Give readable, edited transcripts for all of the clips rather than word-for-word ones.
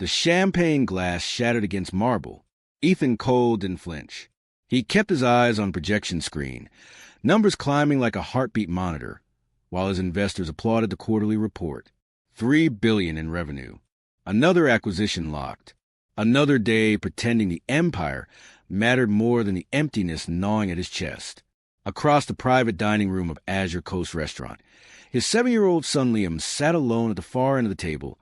The champagne glass shattered against marble. Ethan Cole didn't flinch. He kept his eyes on projection screen, numbers climbing like a heartbeat monitor, while his investors applauded the quarterly report. $3 billion in revenue. Another acquisition locked. Another day pretending the empire mattered more than the emptiness gnawing at his chest. Across the private dining room of Azure Coast Restaurant, his 7-year-old son Liam sat alone at the far end of the table,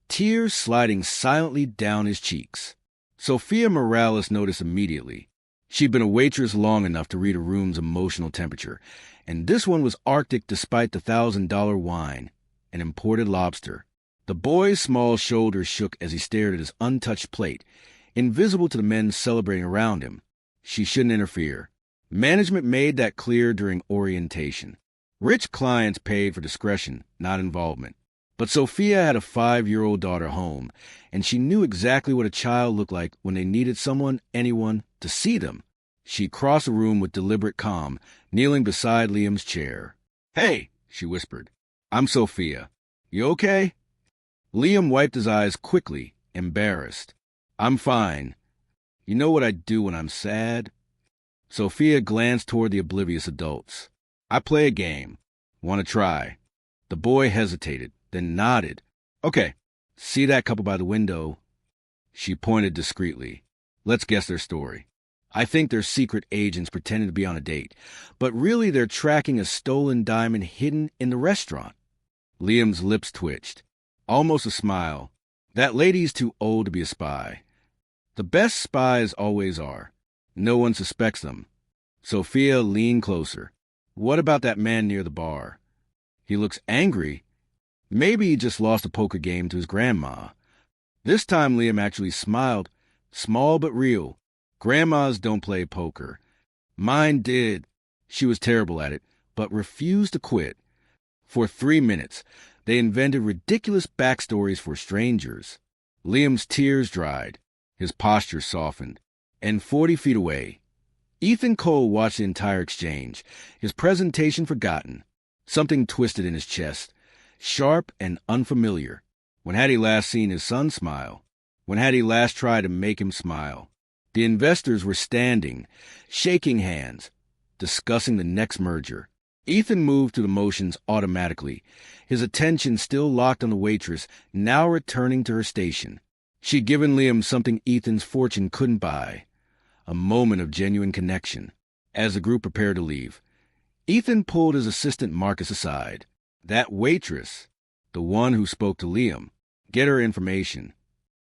tears sliding silently down his cheeks. Sophia Morales noticed immediately. She'd been a waitress long enough to read a room's emotional temperature, and this one was arctic despite the $1,000 wine, an imported lobster. The boy's small shoulders shook as he stared at his untouched plate, invisible to the men celebrating around him. She shouldn't interfere. Management made that clear during orientation. Rich clients paid for discretion, not involvement. But Sophia had a 5-year-old daughter home, and she knew exactly what a child looked like when they needed someone, anyone, to see them. She crossed the room with deliberate calm, kneeling beside Liam's chair. "Hey," she whispered. "I'm Sophia. You okay?" Liam wiped his eyes quickly, embarrassed. "I'm fine. You know what I do when I'm sad?" Sophia glanced toward the oblivious adults. "I play a game. Want to try?" The boy hesitated, then nodded. "Okay. See that couple by the window?" She pointed discreetly. "Let's guess their story. I think they're secret agents pretending to be on a date, but really they're tracking a stolen diamond hidden in the restaurant." Liam's lips twitched. Almost a smile. "That lady's too old to be a spy." "The best spies always are. No one suspects them." Sophia leaned closer. "What about that man near the bar? He looks angry. Maybe he just lost a poker game to his grandma." This time Liam actually smiled, small but real. "Grandmas don't play poker. Mine did. She was terrible at it, but refused to quit. For 3 minutes, they invented ridiculous backstories for strangers." Liam's tears dried. His posture softened. And 40 feet away, Ethan Cole watched the entire exchange, his presentation forgotten. Something twisted in his chest, sharp and unfamiliar. When had he last seen his son smile? When had he last tried to make him smile? The investors were standing, shaking hands, discussing the next merger. Ethan moved through the motions automatically, his attention still locked on the waitress, now returning to her station. She'd given Liam something Ethan's fortune couldn't buy. A moment of genuine connection. As the group prepared to leave, Ethan pulled his assistant Marcus aside. "That waitress, the one who spoke to Liam, get her information."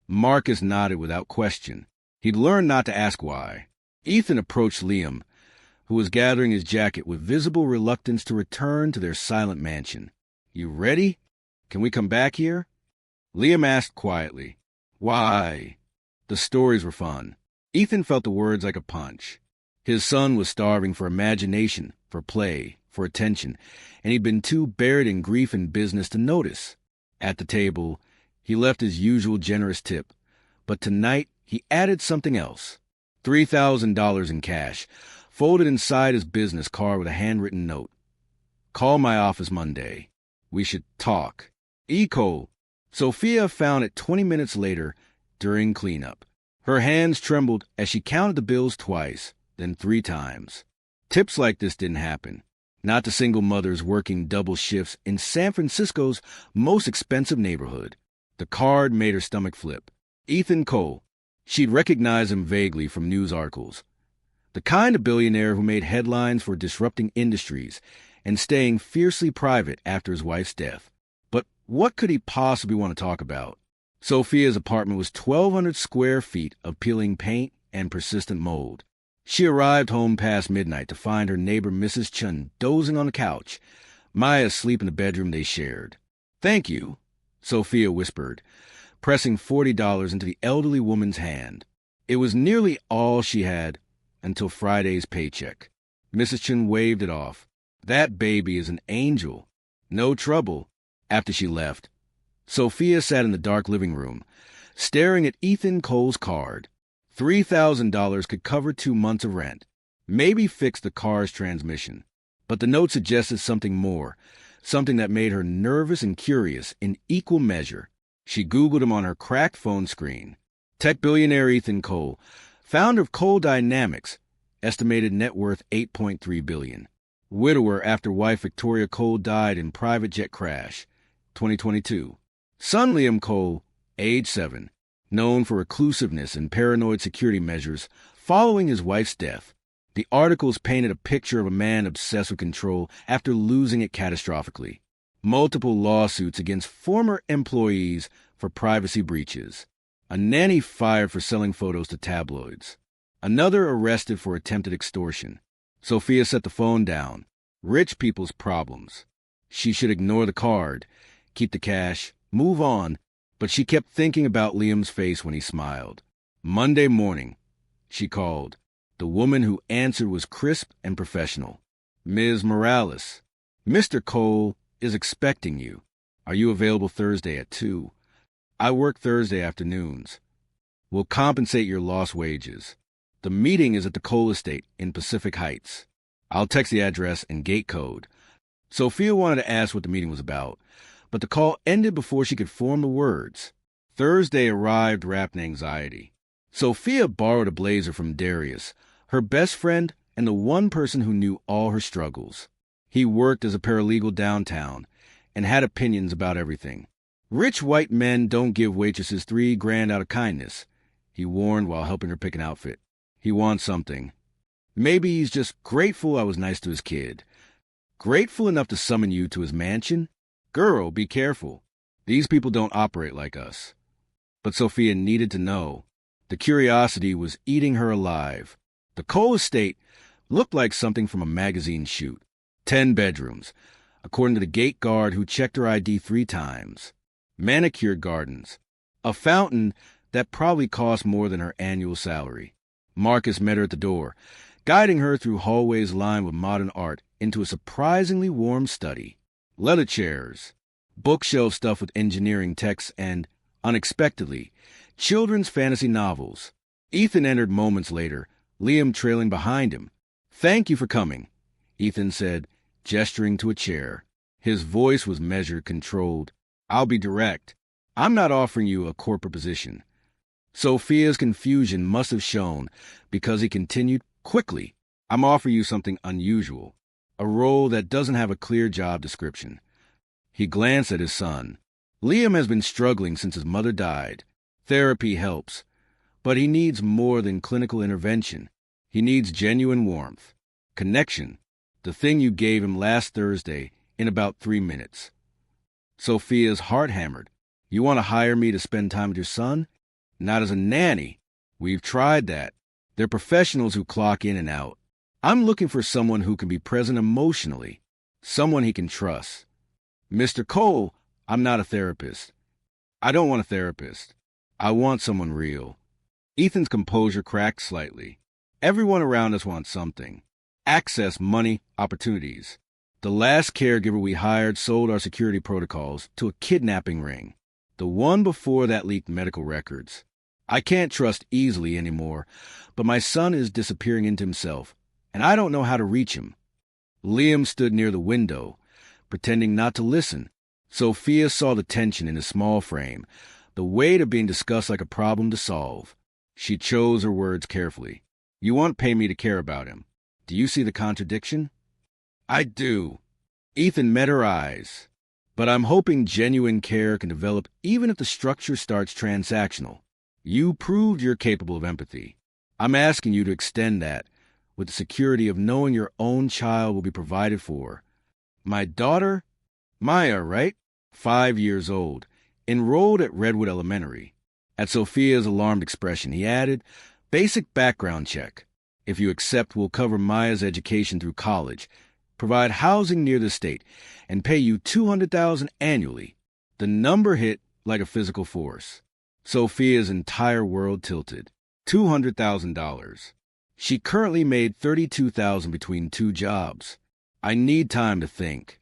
Marcus nodded without question. He'd learned not to ask why. Ethan approached Liam, who was gathering his jacket with visible reluctance to return to their silent mansion. "You ready? Can we come back here?" Liam asked quietly. "Why?" The stories were fun. Ethan felt the words like a punch. His son was starving for imagination, for play, for attention, and he'd been too buried in grief and business to notice. At the table, he left his usual generous tip, but tonight he added something else. $3,000 in cash, folded inside his business card with a handwritten note. "Call my office Monday. We should talk. Cole." Sophia found it 20 minutes later during cleanup. Her hands trembled as she counted the bills twice, then 3 times. Tips like this didn't happen. Not to single mothers working double shifts in San Francisco's most expensive neighborhood. The card made her stomach flip. Ethan Cole. She'd recognized him vaguely from news articles. The kind of billionaire who made headlines for disrupting industries and staying fiercely private after his wife's death. But what could he possibly want to talk about? Sophia's apartment was 1,200 square feet of peeling paint and persistent mold. She arrived home past midnight to find her neighbor Mrs. Chun dozing on the couch, Maya asleep in the bedroom they shared. "Thank you," Sophia whispered, pressing $40 into the elderly woman's hand. It was nearly all she had until Friday's paycheck. Mrs. Chun waved it off. "That baby is an angel. No trouble." After she left, Sophia sat in the dark living room, staring at Ethan Cole's card. $3,000 could cover 2 months of rent, maybe fix the car's transmission. But the note suggested something more, something that made her nervous and curious in equal measure. She Googled him on her cracked phone screen. Tech billionaire Ethan Cole, founder of Cole Dynamics, estimated net worth $8.3 billion. Widower after wife Victoria Cole died in private jet crash, 2022. Son Liam Cole, age 7, known for reclusiveness and paranoid security measures following his wife's death. The articles painted a picture of a man obsessed with control after losing it catastrophically. Multiple lawsuits against former employees for privacy breaches. A nanny fired for selling photos to tabloids. Another arrested for attempted extortion. Sophia set the phone down. Rich people's problems. She should ignore the card, keep the cash, move on, but she kept thinking about Liam's face when he smiled. Monday morning, she called. The woman who answered was crisp and professional. Ms. Morales, Mr. Cole is expecting you. Are you available Thursday at 2? I work Thursday afternoons. We'll compensate your lost wages. The meeting is at the Cole estate in Pacific Heights. I'll text the address and gate code. Sophia wanted to ask what the meeting was about, but the call ended before she could form the words. Thursday arrived wrapped in anxiety. Sophia borrowed a blazer from Darius, her best friend and the one person who knew all her struggles. He worked as a paralegal downtown and had opinions about everything. Rich white men don't give waitresses $3,000 out of kindness, he warned while helping her pick an outfit. He wants something. Maybe he's just grateful I was nice to his kid. Grateful enough to summon you to his mansion? Girl, be careful. These people don't operate like us. But Sophia needed to know. The curiosity was eating her alive. The Cole estate looked like something from a magazine shoot. 10 bedrooms, according to the gate guard who checked her ID 3 times. Manicured gardens. A fountain that probably cost more than her annual salary. Marcus met her at the door, guiding her through hallways lined with modern art into a surprisingly warm study. Leather chairs, bookshelves stuffed with engineering texts, and, unexpectedly, children's fantasy novels. Ethan entered moments later, Liam trailing behind him. "Thank you for coming," Ethan said, gesturing to a chair. His voice was measured, controlled. "I'll be direct. I'm not offering you a corporate position." Sophia's confusion must have shown because he continued quickly. "I'm offering you something unusual, a role that doesn't have a clear job description." He glanced at his son. Liam has been struggling since his mother died. Therapy helps, but he needs more than clinical intervention. He needs genuine warmth, connection, the thing you gave him last Thursday in about 3 minutes. Sophia's heart hammered. "You want to hire me to spend time with your son? Not as a nanny. We've tried that. They're professionals who clock in and out. I'm looking for someone who can be present emotionally, someone he can trust." "Mr. Cole, I'm not a therapist. I don't want a therapist. I want someone real." Ethan's composure cracked slightly. Everyone around us wants something. Access, money, opportunities. The last caregiver we hired sold our security protocols to a kidnapping ring. The one before that leaked medical records. I can't trust easily anymore, but my son is disappearing into himself, and I don't know how to reach him. Liam stood near the window, pretending not to listen. Sophia saw the tension in his small frame, the weight of being discussed like a problem to solve. She chose her words carefully. "You won't pay me to care about him. Do you see the contradiction?" "I do." Ethan met her eyes. "But I'm hoping genuine care can develop even if the structure starts transactional. You proved you're capable of empathy. I'm asking you to extend that, with the security of knowing your own child will be provided for. My daughter, Maya, right? 5 years old, enrolled at Redwood Elementary." At Sophia's alarmed expression, he added, "Basic background check. If you accept, we'll cover Maya's education through college, provide housing near the state, and pay you $200,000 annually." The number hit like a physical force. Sophia's entire world tilted. $200,000. She currently made $32,000 between 2 jobs. "I need time to think."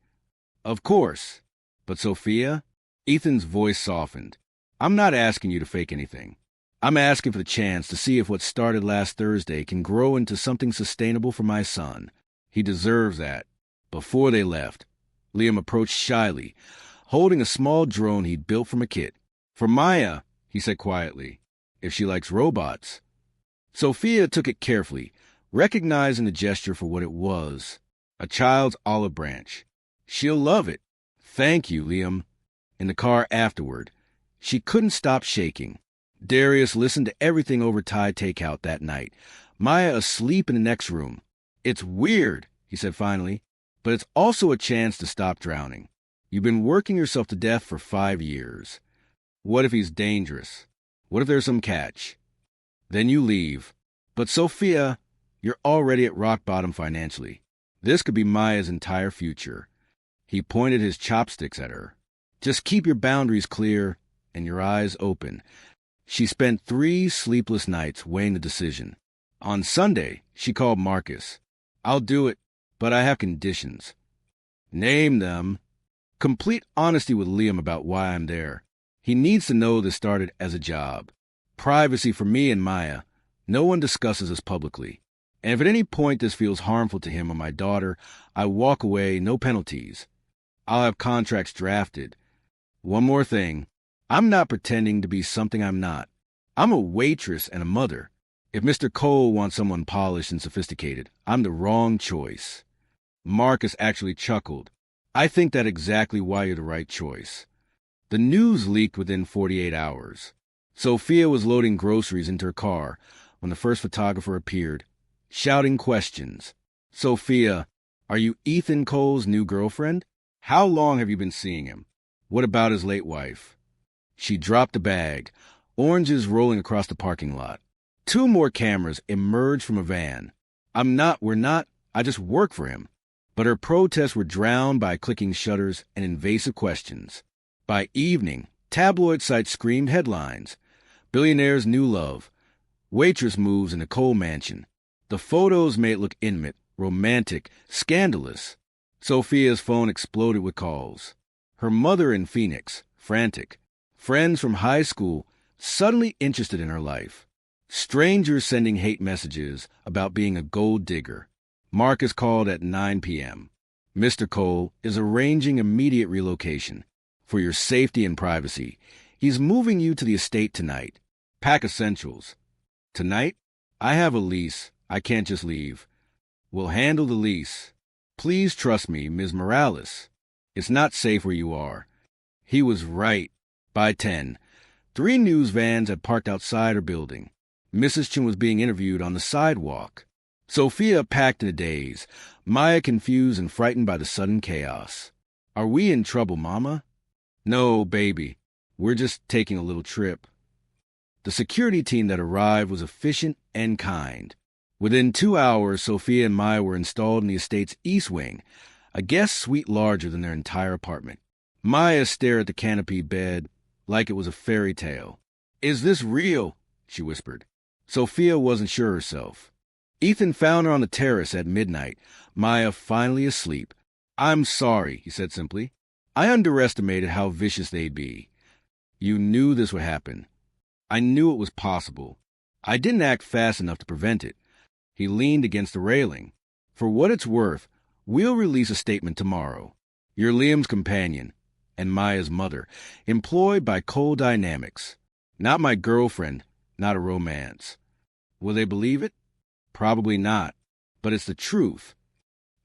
"Of course. But Sophia?" Ethan's voice softened. "I'm not asking you to fake anything. I'm asking for the chance to see if what started last Thursday can grow into something sustainable for my son. He deserves that." Before they left, Liam approached shyly, holding a small drone he'd built from a kit. For Maya, he said quietly, if she likes robots. Sophia took it carefully, recognizing the gesture for what it was, a child's olive branch. She'll love it. Thank you, Liam. In the car afterward, she couldn't stop shaking. Darius listened to everything over Thai takeout that night, Maya asleep in the next room. It's weird, he said finally, but it's also a chance to stop drowning. You've been working yourself to death for 5 years. What if he's dangerous? What if there's some catch? Then you leave. But Sophia, you're already at rock bottom financially. This could be Maya's entire future. He pointed his chopsticks at her. Just keep your boundaries clear and your eyes open. She spent 3 sleepless nights weighing the decision. On Sunday, she called Marcus. I'll do it, but I have conditions. Name them. Complete honesty with Liam about why I'm there. He needs to know this started as a job. Privacy for me and Maya. No one discusses this publicly. And if at any point this feels harmful to him or my daughter, I walk away, no penalties. I'll have contracts drafted. One more thing. I'm not pretending to be something I'm not. I'm a waitress and a mother. If Mr. Cole wants someone polished and sophisticated, I'm the wrong choice. Marcus actually chuckled. I think that's exactly why you're the right choice. The news leaked within 48 hours. Sophia was loading groceries into her car when the first photographer appeared, shouting questions. Sophia, are you Ethan Cole's new girlfriend? How long have you been seeing him? What about his late wife? She dropped the bag, oranges rolling across the parking lot. 2 more cameras emerged from a van. We're not, I just work for him. But her protests were drowned by clicking shutters and invasive questions. By evening, tabloid sites screamed headlines. Billionaire's new love. Waitress moves in a Cole mansion. The photos made it look intimate, romantic, scandalous. Sophia's phone exploded with calls. Her mother in Phoenix, frantic. Friends from high school, suddenly interested in her life. Strangers sending hate messages about being a gold digger. Marcus called at 9 p.m. Mr. Cole is arranging immediate relocation. For your safety and privacy, he's moving you to the estate tonight. Pack essentials. Tonight? I have a lease. I can't just leave. We'll handle the lease. Please trust me, Ms. Morales. It's not safe where you are. He was right. By 10, 3 news vans had parked outside her building. Mrs. Chen was being interviewed on the sidewalk. Sophia packed in a daze, Maya confused and frightened by the sudden chaos. Are we in trouble, Mama? No, baby. We're just taking a little trip. The security team that arrived was efficient and kind. Within 2 hours, Sophia and Maya were installed in the estate's east wing, a guest suite larger than their entire apartment. Maya stared at the canopy bed like it was a fairy tale. Is this real? She whispered. Sophia wasn't sure herself. Ethan found her on the terrace at midnight, Maya finally asleep. I'm sorry, he said simply. I underestimated how vicious they'd be. You knew this would happen. I knew it was possible. I didn't act fast enough to prevent it. He leaned against the railing. For what it's worth, we'll release a statement tomorrow. You're Liam's companion and Maya's mother, employed by Cole Dynamics. Not my girlfriend, not a romance. Will they believe it? Probably not, but it's the truth.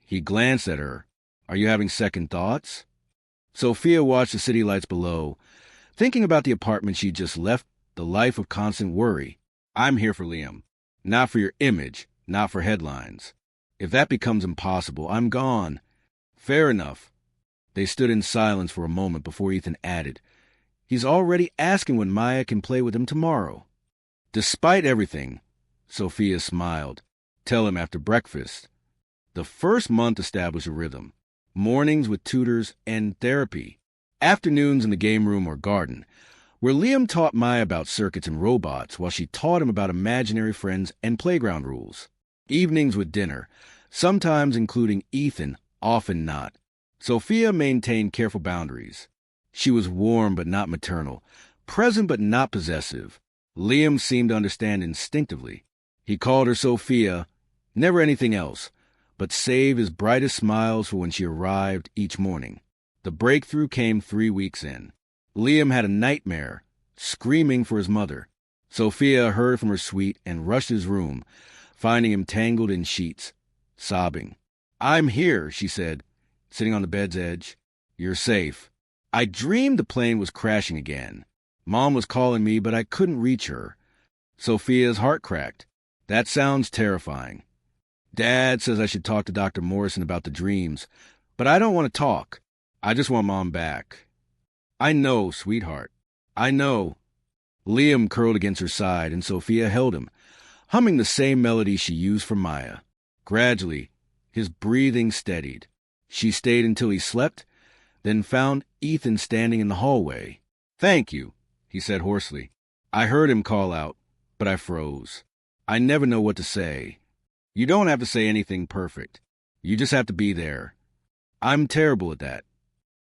He glanced at her. Are you having second thoughts? Sophia watched the city lights below, thinking about the apartment she'd just left, the life of constant worry. I'm here for Liam. Not for your image, not for headlines. If that becomes impossible, I'm gone. Fair enough. They stood in silence for a moment before Ethan added, He's already asking when Maya can play with him tomorrow. Despite everything, Sophia smiled. Tell him after breakfast. The first month established a rhythm. Mornings with tutors and therapy. Afternoons in the game room or garden, where Liam taught Maya about circuits and robots while she taught him about imaginary friends and playground rules. Evenings with dinner, sometimes including Ethan, often not. Sophia maintained careful boundaries. She was warm but not maternal, present but not possessive. Liam seemed to understand instinctively. He called her Sophia, never anything else, but saved his brightest smiles for when she arrived each morning. The breakthrough came 3 weeks in. Liam had a nightmare screaming for his mother. Sophia heard from her suite and rushed his room, finding him tangled in sheets, sobbing. "I'm here," she said, sitting on the bed's edge. "You're safe. I dreamed the plane was crashing again. Mom was calling me, but I couldn't reach her." Sophia's heart cracked. "That sounds terrifying. Dad says I should talk to Dr. Morrison about the dreams, but I don't want to talk. I just want Mom back." "I know, sweetheart. I know." Liam curled against her side, and Sophia held him, humming the same melody she used for Maya. Gradually, his breathing steadied. She stayed until he slept, then found Ethan standing in the hallway. "Thank you," he said hoarsely. I heard him call out, but I froze. I never know what to say. "You don't have to say anything perfect. You just have to be there." "I'm terrible at that."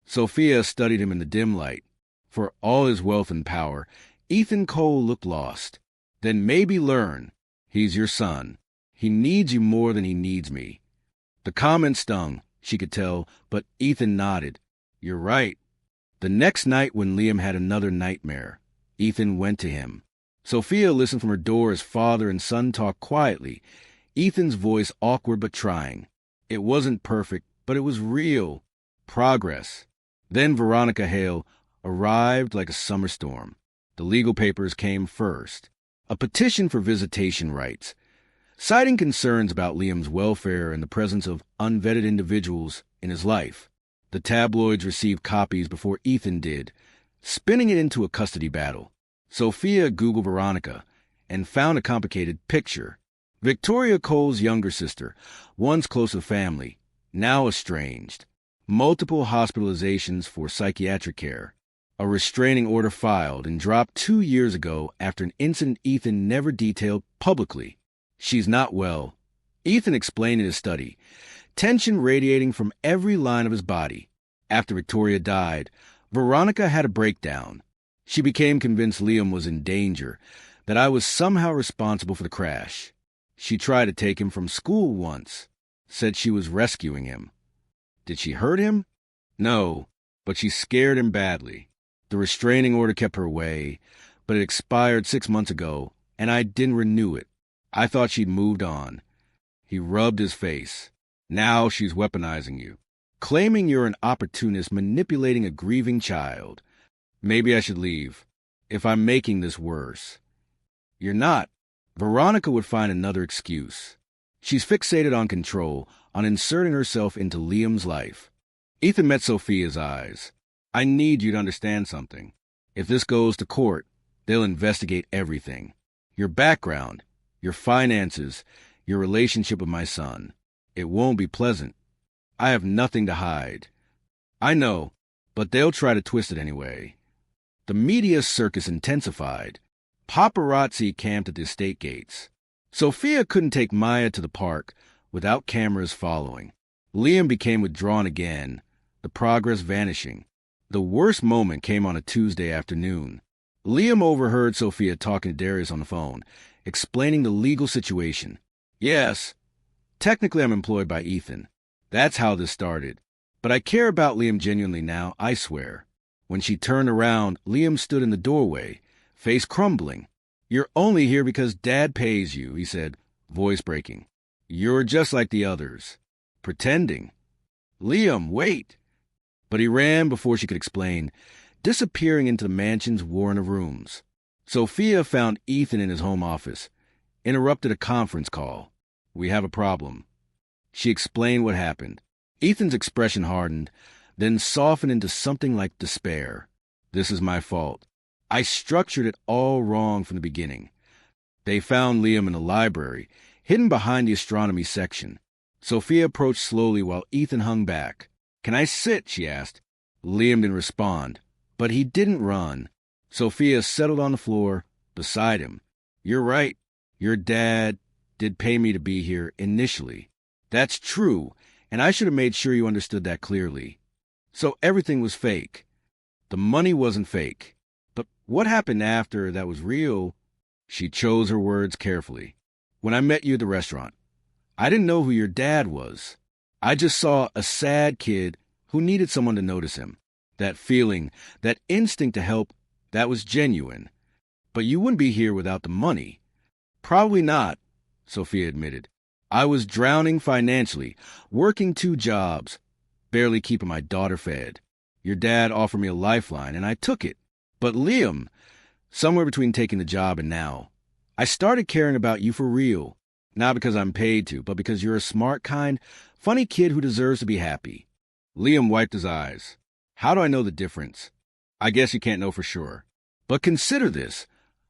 Sophia studied him in the dim light. For all his wealth and power, Ethan Cole looked lost. "Then maybe learn. He's your son. He needs you more than he needs me." The comment stung, she could tell, but Ethan nodded. "You're right." The next night when Liam had another nightmare, Ethan went to him. Sophia listened from her door as father and son talked quietly, Ethan's voice awkward but trying. It wasn't perfect, but it was real. Progress. Then Veronica Hale arrived like a summer storm. The legal papers came first. A petition for visitation rights, citing concerns about Liam's welfare and the presence of unvetted individuals in his life. The tabloids received copies before Ethan did, spinning it into a custody battle. Sophia Googled Veronica and found a complicated picture. Victoria Cole's younger sister, once close to family, now estranged. Multiple hospitalizations for psychiatric care. A restraining order filed and dropped 2 years ago after an incident Ethan never detailed publicly. "She's not well," Ethan explained in his study. Tension radiating from every line of his body. After Victoria died, Veronica had a breakdown. She became convinced Liam was in danger, that I was somehow responsible for the crash. She tried to take him from school once, said she was rescuing him. Did she hurt him? No, but she scared him badly. The restraining order kept her away, but it expired 6 months ago, and I didn't renew it. I thought she'd moved on. He rubbed his face. "Now she's weaponizing you, claiming you're an opportunist manipulating a grieving child. Maybe I should leave, if I'm making this worse." "You're not." Veronica would find another excuse. She's fixated on control, on inserting herself into Liam's life. Ethan met Sophia's eyes. "I need you to understand something. If this goes to court, they'll investigate everything. Your background, your finances, your relationship with my son. It won't be pleasant. I have nothing to hide." "I know, but they'll try to twist it anyway." The media circus intensified. Paparazzi camped at the estate gates. Sophia couldn't take Maya to the park without cameras following. Liam became withdrawn again, the progress vanishing. The worst moment came on a Tuesday afternoon. Liam overheard Sophia talking to Darius on the phone, explaining the legal situation. "Yes, technically I'm employed by Ethan. That's how this started. But I care about Liam genuinely now, I swear." When she turned around, Liam stood in the doorway, face crumbling. "You're only here because Dad pays you," he said, voice breaking. "You're just like the others. Pretending." "Liam, wait!" But he ran before she could explain, disappearing into the mansion's warren of rooms. Sophia found Ethan in his home office, interrupted a conference call. "We have a problem." She explained what happened. Ethan's expression hardened, then softened into something like despair. "This is my fault. I structured it all wrong from the beginning." They found Liam in the library, hidden behind the astronomy section. Sophia approached slowly while Ethan hung back. "Can I sit?" she asked. Liam didn't respond, but he didn't run. Sophia settled on the floor beside him. "You're right. Your dad did pay me to be here initially. That's true, and I should have made sure you understood that clearly. So everything was fake. The money wasn't fake. But what happened after that was real?" She chose her words carefully. "When I met you at the restaurant, I didn't know who your dad was. I just saw a sad kid who needed someone to notice him. That feeling, that instinct to help, That was genuine. But you wouldn't be here without the money. Probably not, Sophia admitted. I was drowning financially, working 2 jobs, barely keeping my daughter fed. Your dad offered me a lifeline, and I took it. But Liam, somewhere between taking the job and now, I started caring about you for real. Not because I'm paid to, but because you're a smart, kind, funny kid who deserves to be happy. Liam wiped his eyes. How do I know the difference? I guess you can't know for sure. But consider this.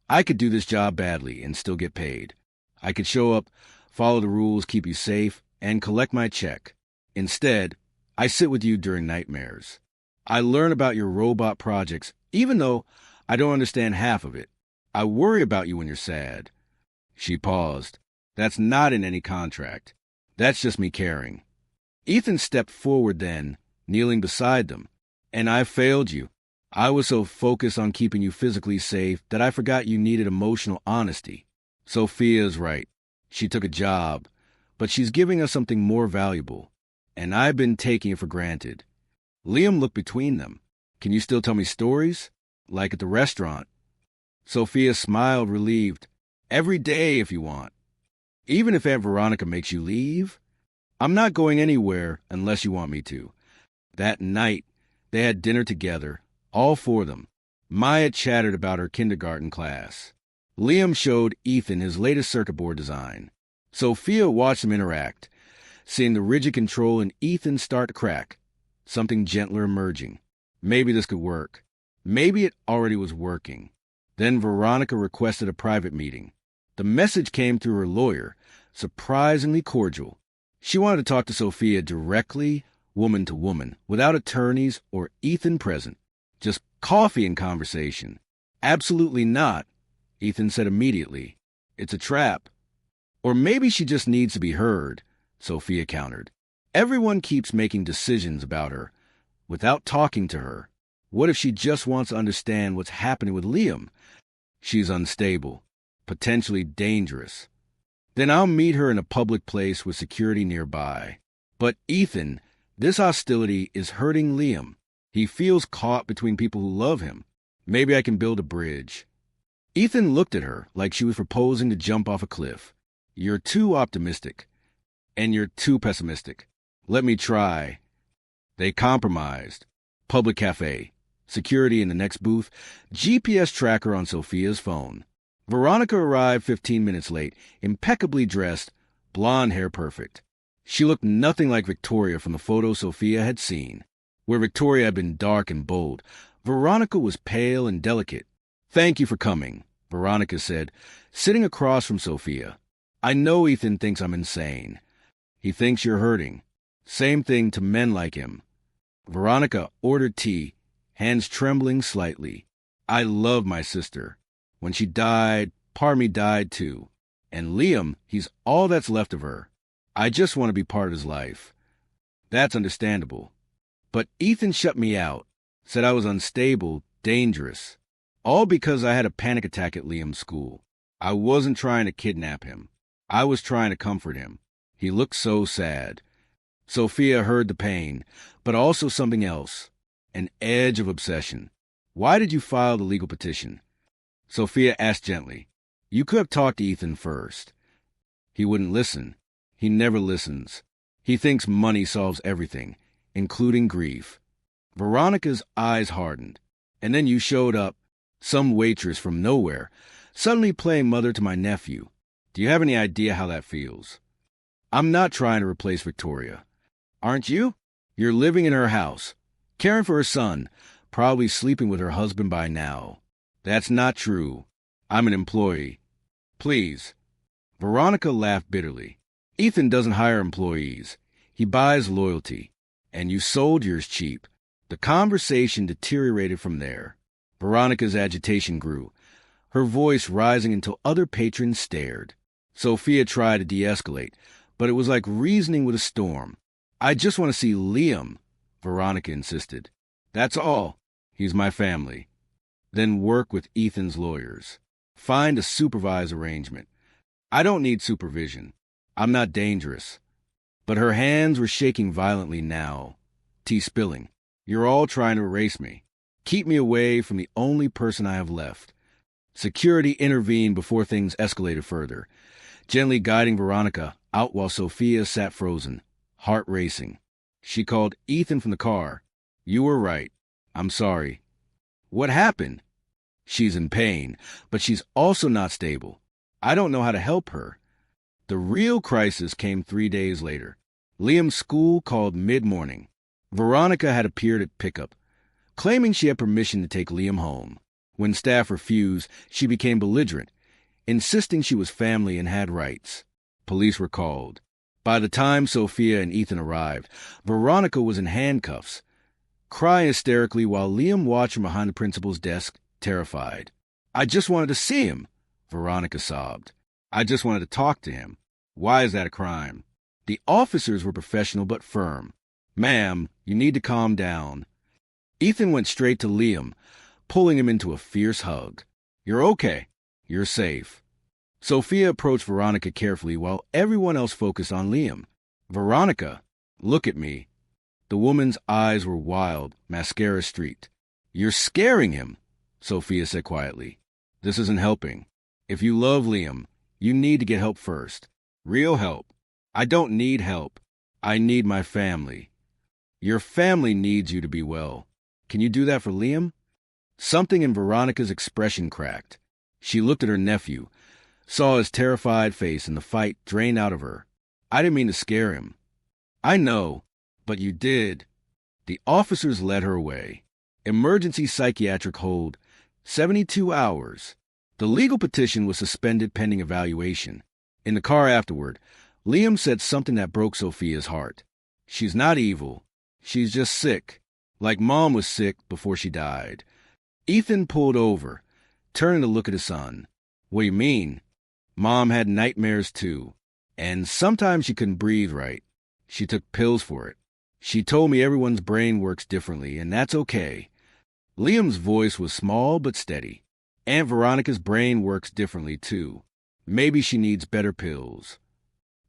I could do this job badly and still get paid. I could show up, follow the rules, keep you safe, and collect my check. Instead, I sit with you during nightmares. I learn about your robot projects, even though I don't understand half of it. I worry about you when you're sad. She paused. That's not in any contract. That's just me caring. Ethan stepped forward then, kneeling beside them. And I failed you. I was so focused on keeping you physically safe that I forgot you needed emotional honesty. Sophia's right. She took a job, but she's giving us something more valuable. And I've been taking it for granted. Liam looked between them. Can you still tell me stories? Like at the restaurant? Sophia smiled, relieved. Every day if you want. Even if Aunt Veronica makes you leave? I'm not going anywhere unless you want me to. That night, they had dinner together, all 4 of them. Maya chattered about her kindergarten class. Liam showed Ethan his latest circuit board design. Sophia watched them interact, seeing the rigid control in Ethan start to crack, something gentler emerging. Maybe this could work. Maybe it already was working. Then Veronica requested a private meeting. The message came through her lawyer, surprisingly cordial. She wanted to talk to Sophia directly, woman to woman, without attorneys or Ethan present. Just coffee and conversation. Absolutely not, Ethan said immediately. It's a trap. Or maybe she just needs to be heard, Sophia countered. Everyone keeps making decisions about her, without talking to her. What if she just wants to understand what's happening with Liam? She's unstable, potentially dangerous. Then I'll meet her in a public place with security nearby. But Ethan, this hostility is hurting Liam. He feels caught between people who love him. Maybe I can build a bridge. Ethan looked at her like she was proposing to jump off a cliff. You're too optimistic. And you're too pessimistic. Let me try. They compromised. Public cafe. Security in the next booth. GPS tracker on Sophia's phone. Veronica arrived 15 minutes late, impeccably dressed, blonde hair perfect. She looked nothing like Victoria from the photo Sophia had seen. Where Victoria had been dark and bold, Veronica was pale and delicate. Thank you for coming, Veronica said, sitting across from Sophia. I know Ethan thinks I'm insane. He thinks you're hurting. Same thing to men like him. Veronica ordered tea, hands trembling slightly. I love my sister. When she died, part of me died too. And Liam, he's all that's left of her. I just want to be part of his life. That's understandable. But Ethan shut me out, said I was unstable, dangerous. All because I had a panic attack at Liam's school. I wasn't trying to kidnap him. I was trying to comfort him. He looked so sad. Sophia heard the pain, but also something else. An edge of obsession. Why did you file the legal petition? Sophia asked gently. You could have talked to Ethan first. He wouldn't listen. He never listens. He thinks money solves everything, including grief. Veronica's eyes hardened. And then you showed up, some waitress from nowhere, suddenly playing mother to my nephew. Do you have any idea how that feels? I'm not trying to replace Victoria. Aren't you? You're living in her house, caring for her son, probably sleeping with her husband by now. That's not true. I'm an employee. Please. Veronica laughed bitterly. Ethan doesn't hire employees. He buys loyalty. And you sold yours cheap. The conversation deteriorated from there. Veronica's agitation grew, her voice rising until other patrons stared. Sophia tried to de-escalate, but it was like reasoning with a storm. I just want to see Liam, Veronica insisted. That's all. He's my family. Then work with Ethan's lawyers. Find a supervised arrangement. I don't need supervision. I'm not dangerous. But her hands were shaking violently now. Tea spilling. You're all trying to erase me. Keep me away from the only person I have left. Security intervened before things escalated further, gently guiding Veronica out while Sophia sat frozen, heart racing. She called Ethan from the car. You were right. I'm sorry. What happened? She's in pain, but she's also not stable. I don't know how to help her. The real crisis came 3 days later. Liam's school called mid-morning. Veronica had appeared at pickup, claiming she had permission to take Liam home. When staff refused, she became belligerent, insisting she was family and had rights. Police were called. By the time Sophia and Ethan arrived, Veronica was in handcuffs, crying hysterically while Liam watched from behind the principal's desk, terrified. I just wanted to see him, Veronica sobbed. I just wanted to talk to him. Why is that a crime? The officers were professional but firm. Ma'am, you need to calm down. Ethan went straight to Liam, pulling him into a fierce hug. You're okay. You're safe. Sophia approached Veronica carefully while everyone else focused on Liam. Veronica, look at me. The woman's eyes were wild, mascara streaked. You're scaring him, Sophia said quietly. This isn't helping. If you love Liam, you need to get help first. Real help. I don't need help. I need my family. Your family needs you to be well. Can you do that for Liam? Something in Veronica's expression cracked. She looked at her nephew, saw his terrified face, and the fight drained out of her. I didn't mean to scare him. I know, but you did. The officers led her away. Emergency psychiatric hold, 72 hours. The legal petition was suspended pending evaluation. In the car afterward, Liam said something that broke Sophia's heart. She's not evil. She's just sick, like Mom was sick before she died. Ethan pulled over, turning to look at his son. What do you mean? Mom had nightmares too, and sometimes she couldn't breathe right. She took pills for it. She told me everyone's brain works differently, and that's okay. Liam's voice was small but steady. Aunt Veronica's brain works differently too. Maybe she needs better pills.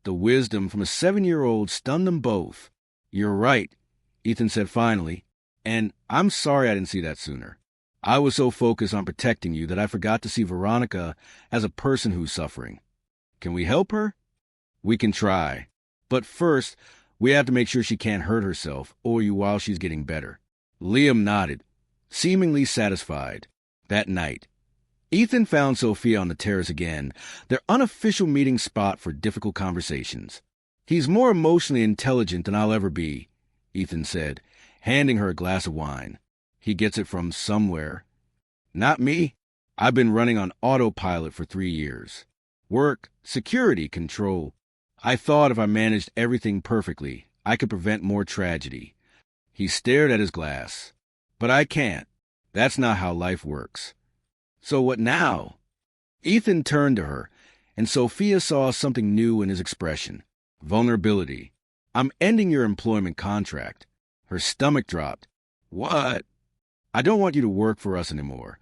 The wisdom from a 7-year-old stunned them both. You're right, Ethan said finally, and I'm sorry I didn't see that sooner. I was so focused on protecting you that I forgot to see Veronica as a person who's suffering. Can we help her? We can try. But first, we have to make sure she can't hurt herself or you while she's getting better. Liam nodded, seemingly satisfied. That night, Ethan found Sophia on the terrace again, their unofficial meeting spot for difficult conversations. He's more emotionally intelligent than I'll ever be, Ethan said, handing her a glass of wine. He gets it from somewhere. Not me. I've been running on autopilot for 3 years. Work, security, control. I thought if I managed everything perfectly, I could prevent more tragedy. He stared at his glass. But I can't. That's not how life works. So what now? Ethan turned to her, and Sophia saw something new in his expression. Vulnerability. I'm ending your employment contract. Her stomach dropped. What? I don't want you to work for us anymore.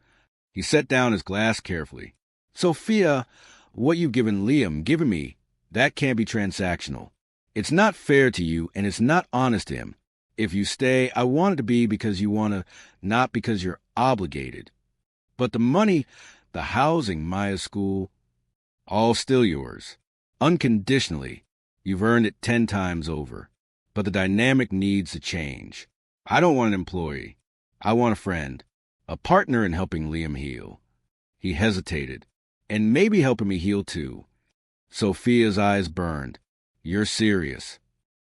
He set down his glass carefully. Sophia, what you've given me, that can't be transactional. It's not fair to you, and it's not honest to him. If you stay, I want it to be because you want to, not because you're obligated. But the money, the housing, Maya's school, all still yours. Unconditionally. You've earned it 10 times over. But the dynamic needs to change. I don't want an employee. I want a friend. A partner in helping Liam heal. He hesitated. And maybe helping me heal too. Sophia's eyes burned. You're serious.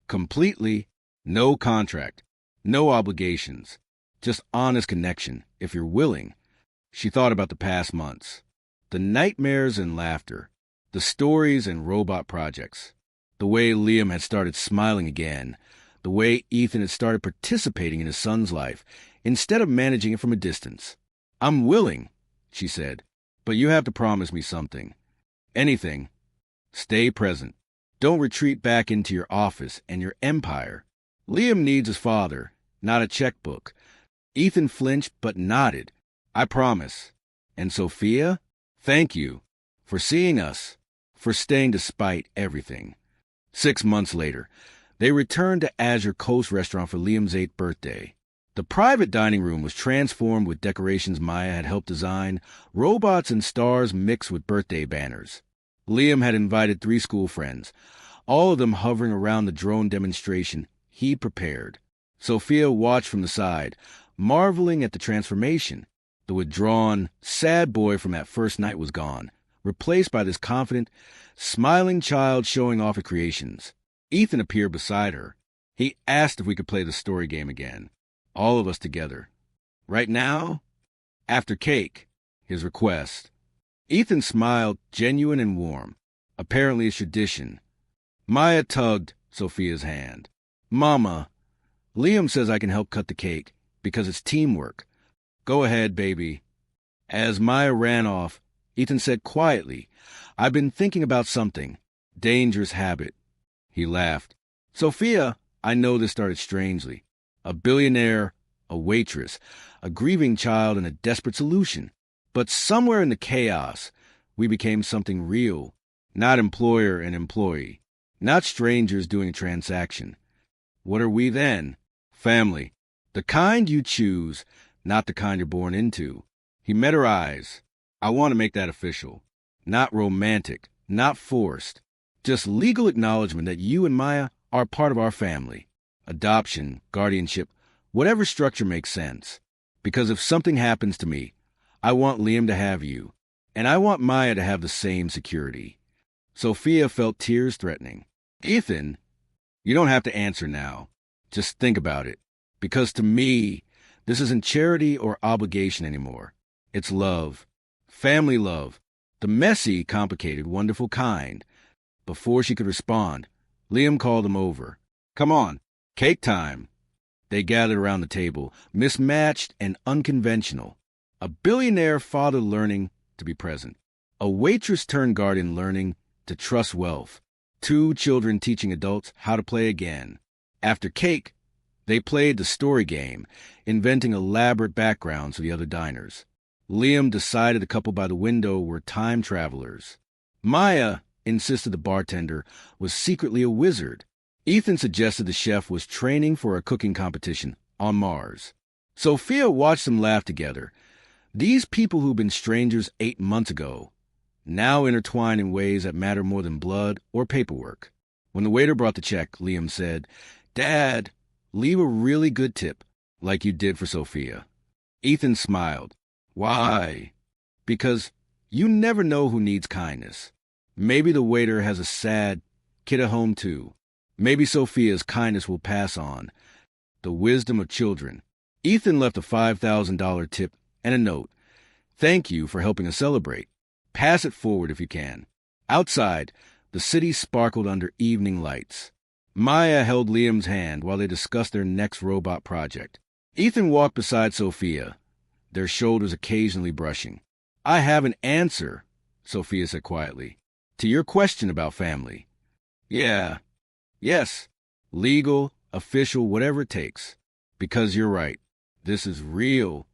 Completely. No contract. No obligations. Just honest connection, if you're willing. She thought about the past months. The nightmares and laughter. The stories and robot projects. The way Liam had started smiling again. The way Ethan had started participating in his son's life, instead of managing it from a distance. I'm willing, she said, but you have to promise me something. Anything. Stay present. Don't retreat back into your office and your empire. Liam needs his father, not a checkbook. Ethan flinched but nodded. I promise. And Sophia, thank you for seeing us, for staying despite everything. 6 months later, they returned to Azure Coast Restaurant for Liam's 8th birthday. The private dining room was transformed with decorations Maya had helped design, robots and stars mixed with birthday banners. Liam had invited 3 school friends, all of them hovering around the drone demonstration he'd prepared. Sophia watched from the side, marveling at the transformation. The withdrawn, sad boy from that first night was gone, replaced by this confident, smiling child showing off her creations. Ethan appeared beside her. He asked if we could play the story game again, all of us together. Right now? After cake, his request. Ethan smiled, genuine and warm. Apparently a tradition. Maya tugged Sophia's hand. Mama, Liam says I can help cut the cake, because it's teamwork. Go ahead, baby. As Maya ran off, Ethan said quietly, I've been thinking about something. Dangerous habit. He laughed. Sophia, I know this started strangely. A billionaire, a waitress, a grieving child, and a desperate solution. But somewhere in the chaos, we became something real. Not employer and employee. Not strangers doing a transaction. What are we then? Family. The kind you choose, not the kind you're born into. He met her eyes. I want to make that official. Not romantic, not forced. Just legal acknowledgement that you and Maya are part of our family. Adoption, guardianship, whatever structure makes sense. Because if something happens to me, I want Liam to have you. And I want Maya to have the same security. Sophia felt tears threatening. Ethan, you don't have to answer now. Just think about it. Because to me, this isn't charity or obligation anymore. It's love. Family love. The messy, complicated, wonderful kind. Before she could respond, Liam called him over. Come on, cake time. They gathered around the table, mismatched and unconventional. A billionaire father learning to be present. A waitress turned guardian learning to trust wealth. 2 children teaching adults how to play again. After cake, they played the story game, inventing elaborate backgrounds for the other diners. Liam decided the couple by the window were time travelers. Maya insisted the bartender was secretly a wizard. Ethan suggested the chef was training for a cooking competition on Mars. Sophia watched them laugh together. These people who'd been strangers 8 months ago, now intertwined in ways that matter more than blood or paperwork. When the waiter brought the check, Liam said, Dad, leave a really good tip, like you did for Sophia. Ethan smiled. Why? Because you never know who needs kindness. Maybe the waiter has a sad kid at home too. Maybe Sophia's kindness will pass on. The wisdom of children. Ethan left a $5,000 tip and a note. Thank you for helping us celebrate. Pass it forward if you can. Outside, the city sparkled under evening lights. Maya held Liam's hand while they discussed their next robot project. Ethan walked beside Sophia, their shoulders occasionally brushing. I have an answer, Sophia said quietly, to your question about family. Yes, legal, official, whatever it takes. Because you're right. This is real.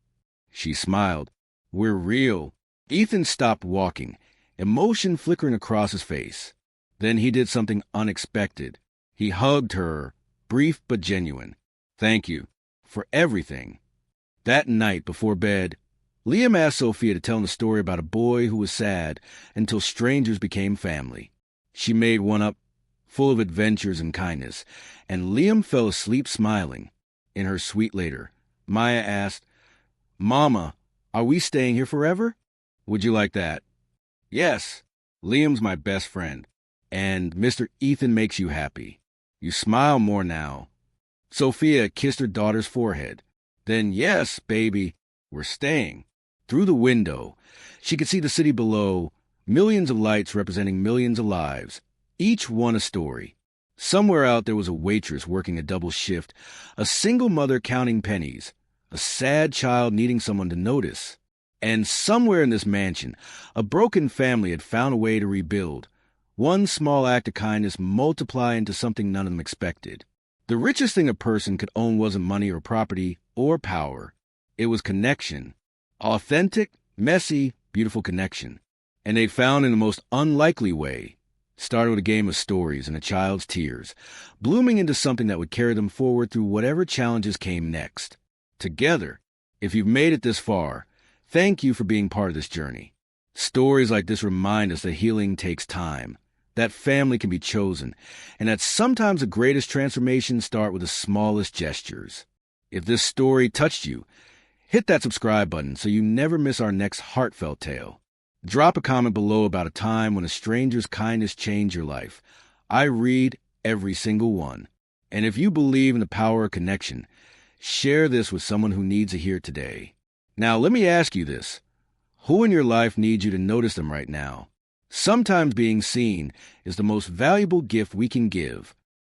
She smiled. We're real. Ethan stopped walking, emotion flickering across his face. Then he did something unexpected. He hugged her, brief but genuine. Thank you for everything. That night before bed, Liam asked Sophia to tell him a story about a boy who was sad until strangers became family. She made one up, full of adventures and kindness, and Liam fell asleep smiling. In her suite later, Maya asked, Mama, are we staying here forever? Would you like that? Yes. Liam's my best friend, and Mr. Ethan makes you happy. You smile more now. Sophia kissed her daughter's forehead. Then, yes, baby, we're staying. Through the window, she could see the city below, millions of lights representing millions of lives, each one a story. Somewhere out there was a waitress working a double shift, a single mother counting pennies, a sad child needing someone to notice. And somewhere in this mansion, a broken family had found a way to rebuild. One small act of kindness multiply into something none of them expected. The richest thing a person could own wasn't money or property or power. It was connection. Authentic, messy, beautiful connection. And they found in the most unlikely way. Started with a game of stories and a child's tears, blooming into something that would carry them forward through whatever challenges came next. Together, if you've made it this far, thank you for being part of this journey. Stories like this remind us that healing takes time, that family can be chosen, and that sometimes the greatest transformations start with the smallest gestures. If this story touched you, hit that subscribe button so you never miss our next heartfelt tale. Drop a comment below about a time when a stranger's kindness changed your life. I read every single one. And if you believe in the power of connection, share this with someone who needs to hear it today. Now, let me ask you this. Who in your life needs you to notice them right now? Sometimes being seen is the most valuable gift we can give.